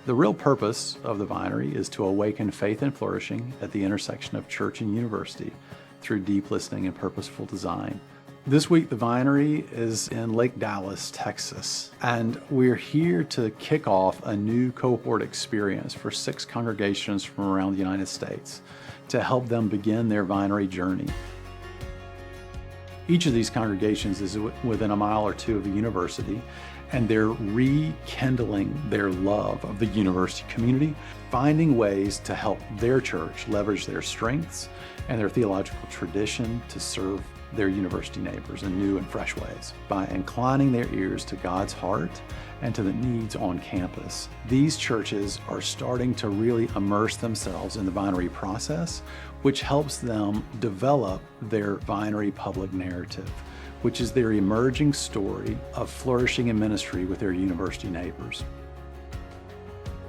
The real purpose of the Vinery is to awaken faith and flourishing at the intersection of church and university through deep listening and purposeful design. This week, the Vinery is in Lake Dallas, Texas, and we're here to kick off a new cohort experience for 6 congregations from around the United States to help them begin their Vinery journey. Each of these congregations is within a mile or two of a university, and they're rekindling their love of the university community, finding ways to help their church leverage their strengths and their theological tradition to serve their university neighbors in new and fresh ways. By inclining their ears to God's heart and to the needs on campus, these churches are starting to really immerse themselves in the Vinery process, which helps them develop their Vinery public narrative, which is their emerging story of flourishing in ministry with their university neighbors.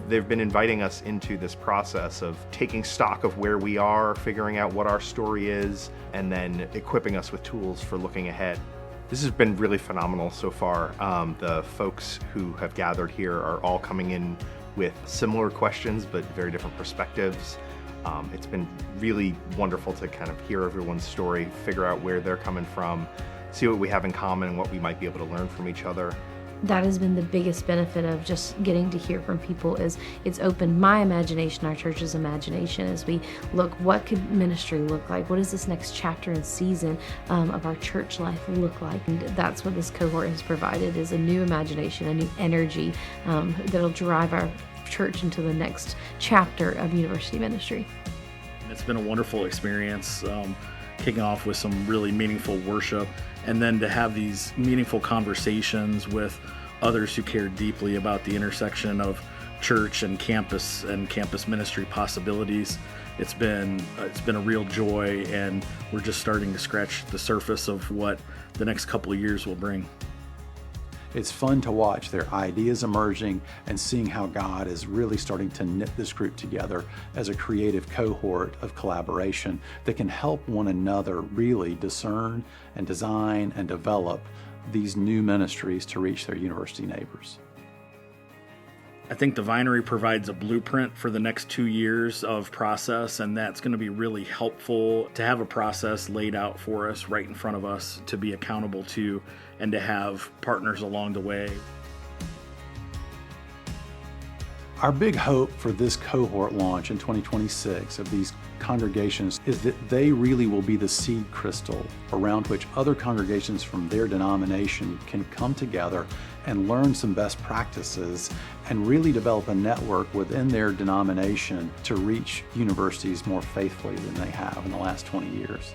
They've been inviting us into this process of taking stock of where we are, figuring out what our story is, and then equipping us with tools for looking ahead. This has been really phenomenal so far. The folks who have gathered here are all coming in with similar questions, but very different perspectives. It's been really wonderful to kind of hear everyone's story, figure out where they're coming from, see what we have in common and what we might be able to learn from each other. That has been the biggest benefit of just getting to hear from people. Is it's opened my imagination, our church's imagination, as we look, what could ministry look like? What does this next chapter and season of our church life look like? And that's what this cohort has provided, is a new imagination, a new energy that'll drive our church into the next chapter of university ministry. It's been a wonderful experience, kicking off with some really meaningful worship, and then to have these meaningful conversations with others who care deeply about the intersection of church and campus ministry possibilities. It's been a real joy, and we're just starting to scratch the surface of what the next couple of years will bring. It's fun to watch their ideas emerging and seeing how God is really starting to knit this group together as a creative cohort of collaboration that can help one another really discern and design and develop these new ministries to reach their university neighbors. I think the Vinery provides a blueprint for the next 2 years of process, and that's going to be really helpful to have a process laid out for us right in front of us to be accountable to, and to have partners along the way. Our big hope for this cohort launch in 2026 of these congregations is that they really will be the seed crystal around which other congregations from their denomination can come together and learn some best practices and really develop a network within their denomination to reach universities more faithfully than they have in the last 20 years.